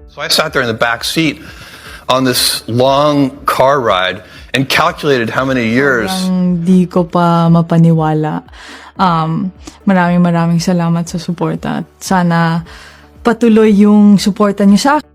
So I sat there in the back seat on this long car ride and calculated how many years. Di ko pa mapaniwala. Maraming salamat sa suporta. Sana patuloy yung suporta niyo sa akin.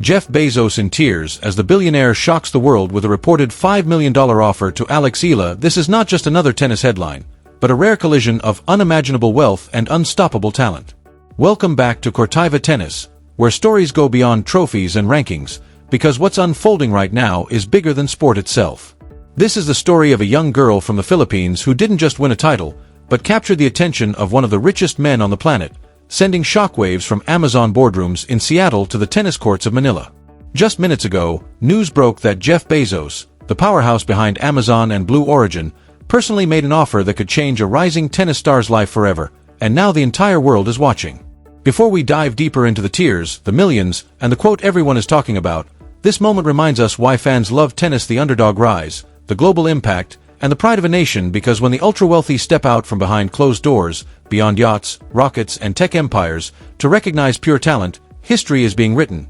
Jeff Bezos in tears as the billionaire shocks the world with a reported $5 million offer to Alex Eala. This is not just another tennis headline, but a rare collision of unimaginable wealth and unstoppable talent. Welcome back to Cortiva Tennis, where stories go beyond trophies and rankings, because what's unfolding right now is bigger than sport itself. This is the story of a young girl from the Philippines who didn't just win a title, but captured the attention of one of the richest men on the planet, sending shockwaves from Amazon boardrooms in Seattle to the tennis courts of Manila. Just minutes ago, news broke that Jeff Bezos, the powerhouse behind Amazon and Blue Origin, personally made an offer that could change a rising tennis star's life forever, and now the entire world is watching. Before we dive deeper into the tears, the millions, and the quote everyone is talking about, this moment reminds us why fans love tennis: the underdog rise, the global impact, and the pride of a nation, because when the ultra-wealthy step out from behind closed doors, beyond yachts, rockets, and tech empires, to recognize pure talent, history is being written.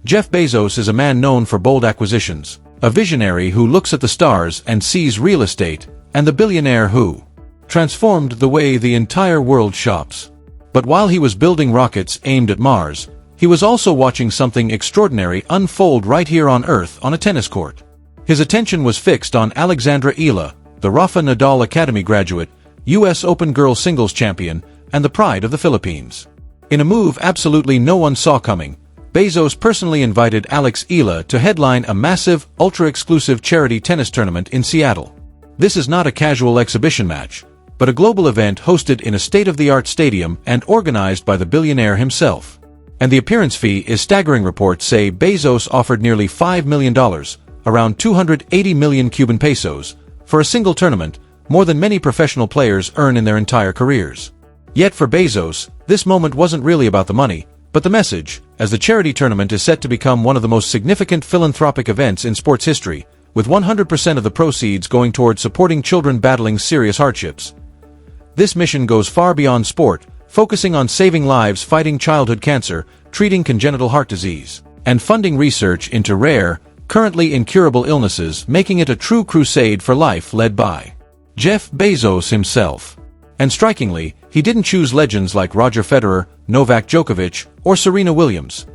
Jeff Bezos is a man known for bold acquisitions, a visionary who looks at the stars and sees real estate, and the billionaire who transformed the way the entire world shops. But while he was building rockets aimed at Mars, he was also watching something extraordinary unfold right here on Earth on a tennis court. His attention was fixed on Alex Eala, the Rafa Nadal Academy graduate, U.S. Open girls singles champion, and the pride of the Philippines. In a move absolutely no one saw coming, Bezos personally invited Alex Eala to headline a massive, ultra-exclusive charity tennis tournament in Seattle. This is not a casual exhibition match, but a global event hosted in a state-of-the-art stadium and organized by the billionaire himself. And the appearance fee is staggering. Reports say Bezos offered nearly $5 million, around 280 million Cuban pesos, for a single tournament, more than many professional players earn in their entire careers. Yet for Bezos, this moment wasn't really about the money, but the message, as the charity tournament is set to become one of the most significant philanthropic events in sports history, with 100% of the proceeds going towards supporting children battling serious hardships. This mission goes far beyond sport, focusing on saving lives, fighting childhood cancer, treating congenital heart disease, and funding research into rare, currently incurable illnesses, making it a true crusade for life led by Jeff Bezos himself. And strikingly, he didn't choose legends like Roger Federer, Novak Djokovic, or Serena Williams.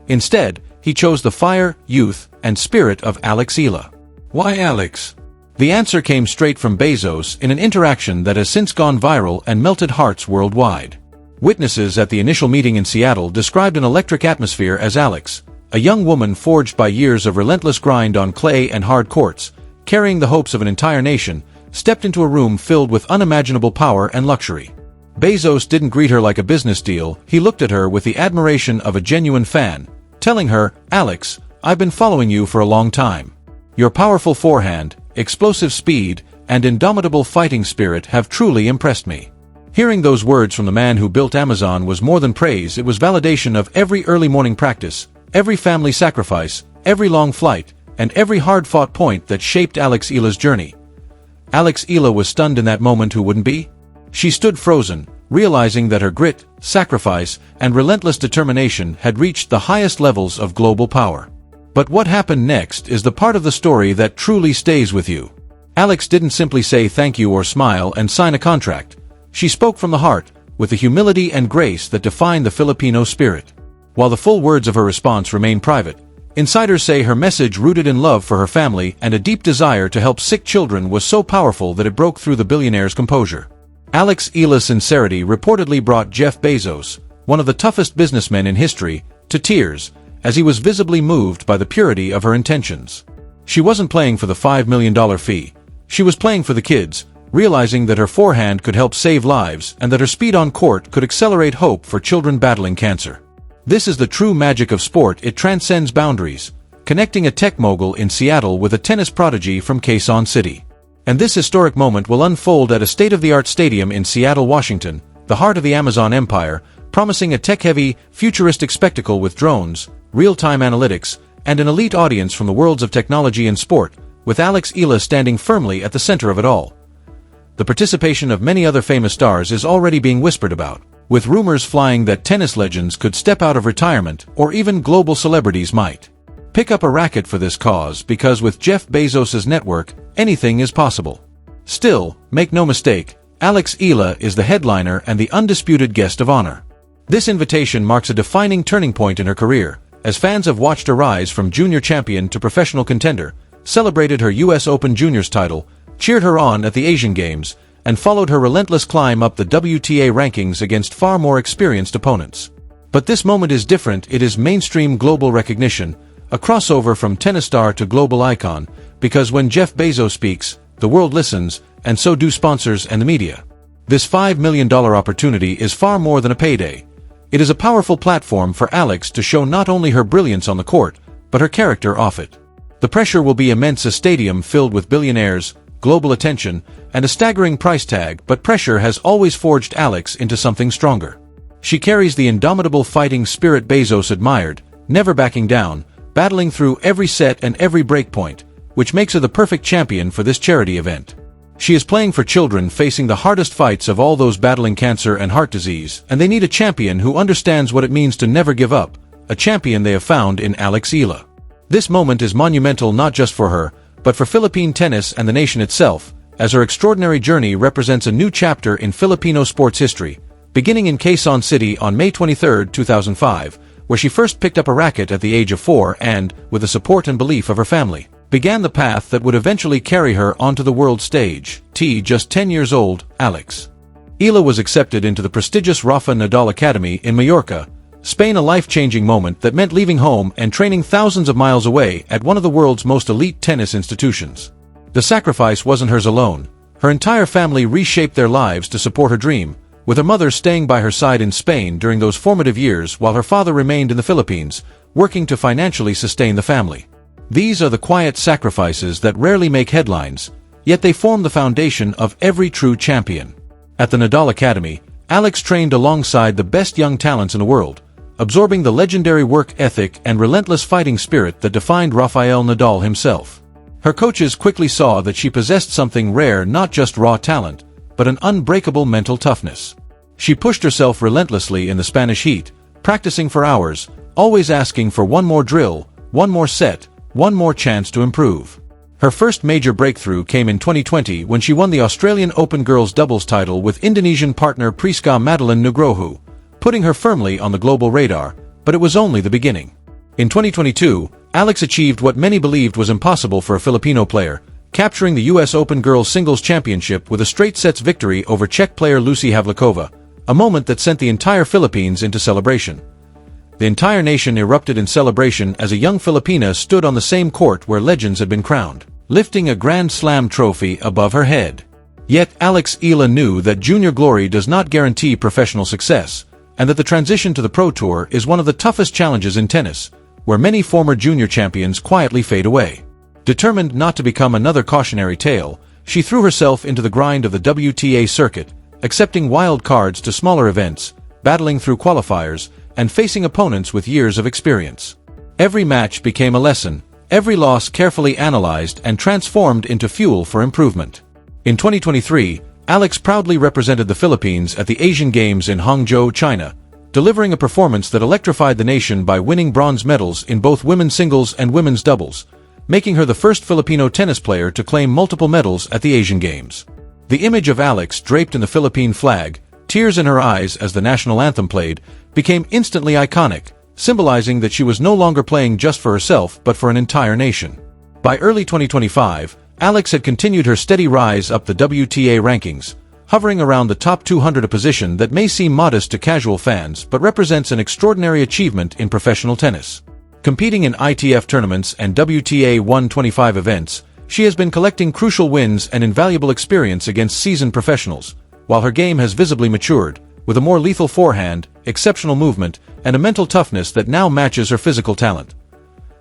Instead, he chose the fire, youth, and spirit of Alex Eala. Why Alex? The answer came straight from Bezos in an interaction that has since gone viral and melted hearts worldwide. Witnesses at the initial meeting in Seattle described an electric atmosphere as Alex, a young woman forged by years of relentless grind on clay and hard courts, carrying the hopes of an entire nation, stepped into a room filled with unimaginable power and luxury. Bezos didn't greet her like a business deal. He looked at her with the admiration of a genuine fan, telling her, "Alex, I've been following you for a long time. Your powerful forehand, explosive speed, and indomitable fighting spirit have truly impressed me." Hearing those words from the man who built Amazon was more than praise. It was validation of every early morning practice, every family sacrifice, every long flight, and every hard-fought point that shaped Alex Eala's journey. Alex Eala was stunned in that moment. Who wouldn't be? She stood frozen, realizing that her grit, sacrifice, and relentless determination had reached the highest levels of global power. But what happened next is the part of the story that truly stays with you. Alex didn't simply say thank you or smile and sign a contract. She spoke from the heart, with the humility and grace that define the Filipino spirit. While the full words of her response remain private, insiders say her message, rooted in love for her family and a deep desire to help sick children, was so powerful that it broke through the billionaire's composure. Alex Eala's sincerity reportedly brought Jeff Bezos, one of the toughest businessmen in history, to tears, as he was visibly moved by the purity of her intentions. She wasn't playing for the $5 million fee. She was playing for the kids, realizing that her forehand could help save lives and that her speed on court could accelerate hope for children battling cancer. This is the true magic of sport. It transcends boundaries, connecting a tech mogul in Seattle with a tennis prodigy from Quezon City. And this historic moment will unfold at a state-of-the-art stadium in Seattle, Washington, the heart of the Amazon empire, promising a tech-heavy, futuristic spectacle with drones, real-time analytics, and an elite audience from the worlds of technology and sport, with Alex Eala standing firmly at the center of it all. The participation of many other famous stars is already being whispered about, with rumors flying that tennis legends could step out of retirement or even global celebrities might pick up a racket for this cause, because with Jeff Bezos' network, anything is possible. Still, make no mistake, Alex Eala is the headliner and the undisputed guest of honor. This invitation marks a defining turning point in her career, as fans have watched her rise from junior champion to professional contender, celebrated her US Open Juniors title, cheered her on at the Asian Games, and followed her relentless climb up the WTA rankings against far more experienced opponents. But this moment is different. It is mainstream global recognition, a crossover from tennis star to global icon, because when Jeff Bezos speaks, the world listens, and so do sponsors and the media. This $5 million opportunity is far more than a payday. It is a powerful platform for Alex to show not only her brilliance on the court, but her character off it. The pressure will be immense, a stadium filled with billionaires, global attention, and a staggering price tag, but pressure has always forged Alex into something stronger. She carries the indomitable fighting spirit Bezos admired, never backing down, battling through every set and every break point, which makes her the perfect champion for this charity event. She is playing for children facing the hardest fights of all, those battling cancer and heart disease, and they need a champion who understands what it means to never give up, a champion they have found in Alex Eala. This moment is monumental not just for her, but for Philippine tennis and the nation itself, as her extraordinary journey represents a new chapter in Filipino sports history, beginning in Quezon City on May 23, 2005, where she first picked up a racket at the age of 4 and, with the support and belief of her family, began the path that would eventually carry her onto the world stage. Just 10 years old, Alex Eala was accepted into the prestigious Rafa Nadal Academy in Mallorca, Spain, a life-changing moment that meant leaving home and training thousands of miles away at one of the world's most elite tennis institutions. The sacrifice wasn't hers alone. Her entire family reshaped their lives to support her dream, with her mother staying by her side in Spain during those formative years while her father remained in the Philippines, working to financially sustain the family. These are the quiet sacrifices that rarely make headlines, yet they form the foundation of every true champion. At the Nadal Academy, Alex trained alongside the best young talents in the world, absorbing the legendary work ethic and relentless fighting spirit that defined Rafael Nadal himself. Her coaches quickly saw that she possessed something rare, not just raw talent, but an unbreakable mental toughness. She pushed herself relentlessly in the Spanish heat, practicing for hours, always asking for one more drill, one more set, one more chance to improve. Her first major breakthrough came in 2020 when she won the Australian Open girls doubles title with Indonesian partner Priska Madeline Nugroho, putting her firmly on the global radar, but it was only the beginning. In 2022, Alex achieved what many believed was impossible for a Filipino player, capturing the US Open Girls Singles Championship with a straight sets victory over Czech player Lucy Havlíková, a moment that sent the entire Philippines into celebration. The entire nation erupted in celebration as a young Filipina stood on the same court where legends had been crowned, lifting a Grand Slam trophy above her head. Yet Alex Eala knew that junior glory does not guarantee professional success, and that the transition to the Pro Tour is one of the toughest challenges in tennis, where many former junior champions quietly fade away. Determined not to become another cautionary tale, she threw herself into the grind of the WTA circuit, accepting wild cards to smaller events, battling through qualifiers, and facing opponents with years of experience. Every match became a lesson, every loss carefully analyzed and transformed into fuel for improvement. In 2023, Alex proudly represented the Philippines at the Asian Games in Hangzhou, China, delivering a performance that electrified the nation by winning bronze medals in both women's singles and women's doubles, making her the first Filipino tennis player to claim multiple medals at the Asian Games. The image of Alex draped in the Philippine flag, tears in her eyes as the national anthem played, became instantly iconic, symbolizing that she was no longer playing just for herself but for an entire nation. By early 2025, Alex had continued her steady rise up the WTA rankings, hovering around the top 200, a position that may seem modest to casual fans but represents an extraordinary achievement in professional tennis. Competing in ITF tournaments and WTA 125 events, she has been collecting crucial wins and invaluable experience against seasoned professionals, while her game has visibly matured, with a more lethal forehand, exceptional movement, and a mental toughness that now matches her physical talent.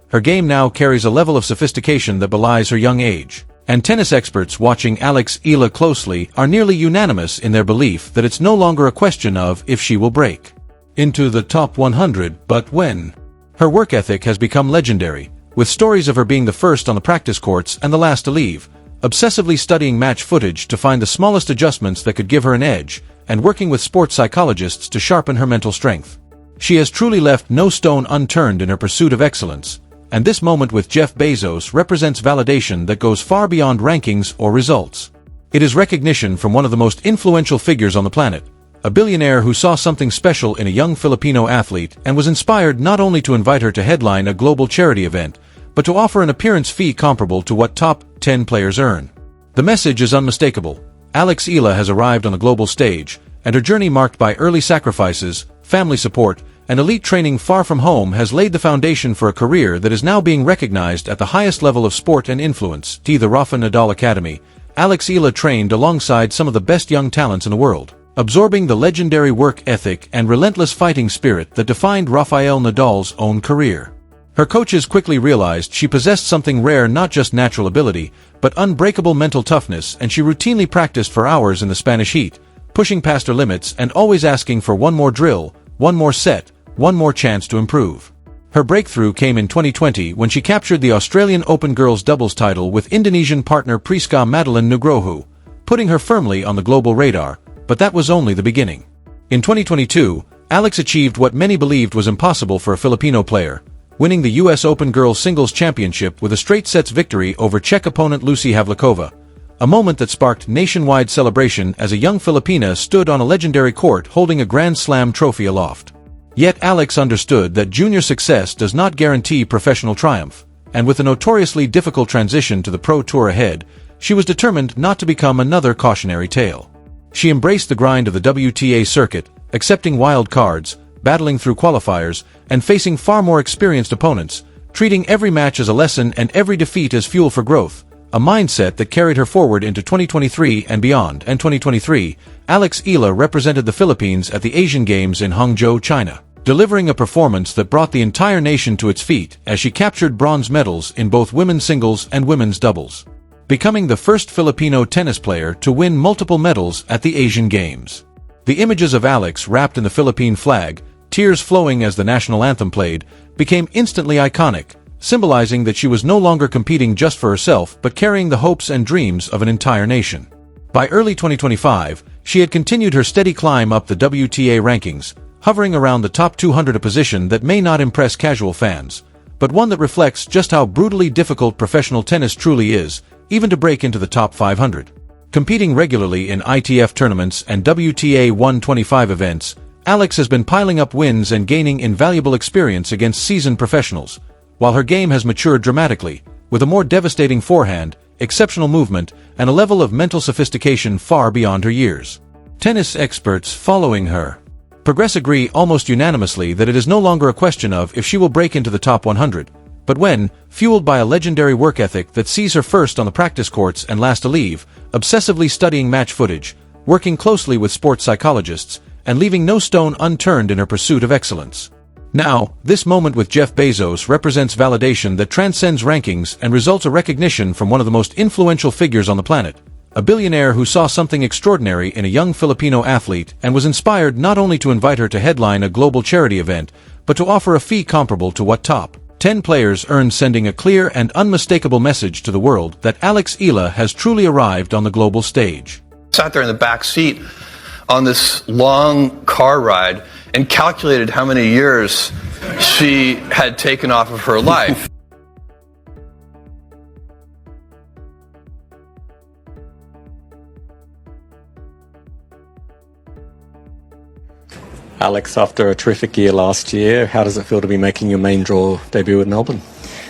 Her game now carries a level of sophistication that belies her young age, and tennis experts watching Alex Eala closely are nearly unanimous in their belief that it's no longer a question of if she will break. into the top 100, but when? Her work ethic has become legendary, with stories of her being the first on the practice courts and the last to leave, obsessively studying match footage to find the smallest adjustments that could give her an edge, and working with sports psychologists to sharpen her mental strength. She has truly left no stone unturned in her pursuit of excellence, and this moment with Jeff Bezos represents validation that goes far beyond rankings or results. It is recognition from one of the most influential figures on the planet, a billionaire who saw something special in a young Filipino athlete and was inspired not only to invite her to headline a global charity event, but to offer an appearance fee comparable to what top 10 players earn. The message is unmistakable. Alex Eala has arrived on the global stage, and her journey marked by early sacrifices, family support, and elite training far from home has laid the foundation for a career that is now being recognized at the highest level of sport and influence. The Rafa Nadal Academy, Alex Eala trained alongside some of the best young talents in the world, absorbing the legendary work ethic and relentless fighting spirit that defined Rafael Nadal's own career. Her coaches quickly realized she possessed something rare, not just natural ability, but unbreakable mental toughness, and she routinely practiced for hours in the Spanish heat, pushing past her limits and always asking for one more drill, one more set, one more chance to improve. Her breakthrough came in 2020 when she captured the Australian Open girls doubles title with Indonesian partner Priska Madeline Nugroho, putting her firmly on the global radar, but that was only the beginning. In 2022, Alex achieved what many believed was impossible for a Filipino player, winning the US Open Girls Singles Championship with a straight sets victory over Czech opponent Lucy Havlíková, a moment that sparked nationwide celebration as a young Filipina stood on a legendary court holding a Grand Slam trophy aloft. Yet Alex understood that junior success does not guarantee professional triumph, and with a notoriously difficult transition to the Pro Tour ahead, she was determined not to become another cautionary tale. She embraced the grind of the WTA circuit, accepting wild cards, battling through qualifiers, and facing far more experienced opponents, treating every match as a lesson and every defeat as fuel for growth, a mindset that carried her forward into 2023 and beyond. And 2023, Alex Eala represented the Philippines at the Asian Games in Hangzhou, China, delivering a performance that brought the entire nation to its feet as she captured bronze medals in both women's singles and women's doubles, becoming the first Filipino tennis player to win multiple medals at the Asian Games. The images of Alex wrapped in the Philippine flag, tears flowing as the national anthem played, became instantly iconic, symbolizing that she was no longer competing just for herself but carrying the hopes and dreams of an entire nation. By early 2025, she had continued her steady climb up the WTA rankings, hovering around the top 200, a position that may not impress casual fans, but one that reflects just how brutally difficult professional tennis truly is, even to break into the top 500. Competing regularly in ITF tournaments and WTA 125 events, Alex has been piling up wins and gaining invaluable experience against seasoned professionals, while her game has matured dramatically, with a more devastating forehand, exceptional movement, and a level of mental sophistication far beyond her years. Tennis experts following her progress agree almost unanimously that it is no longer a question of if she will break into the top 100, but when, fueled by a legendary work ethic that sees her first on the practice courts and last to leave, obsessively studying match footage, working closely with sports psychologists, and leaving no stone unturned in her pursuit of excellence. Now, this moment with Jeff Bezos represents validation that transcends rankings and results a recognition from one of the most influential figures on the planet, a billionaire who saw something extraordinary in a young Filipino athlete and was inspired not only to invite her to headline a global charity event, but to offer a fee comparable to what top 10 players earn, sending a clear and unmistakable message to the world that Alex Eala has truly arrived on the global stage. Sat there in the back seat on this long car ride and calculated how many years she had taken off of her life. Alex, after a terrific year last year, how does it feel to be making your main draw debut at Melbourne?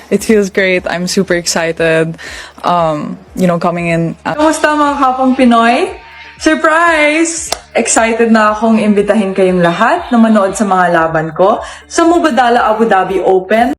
It feels great. I'm super excited, coming in. Kamusta mga kapong Pinoy? Surprise! Excited na akong imbitahin kayong lahat na manood sa mga laban ko sa Mubadala Abu Dhabi Open.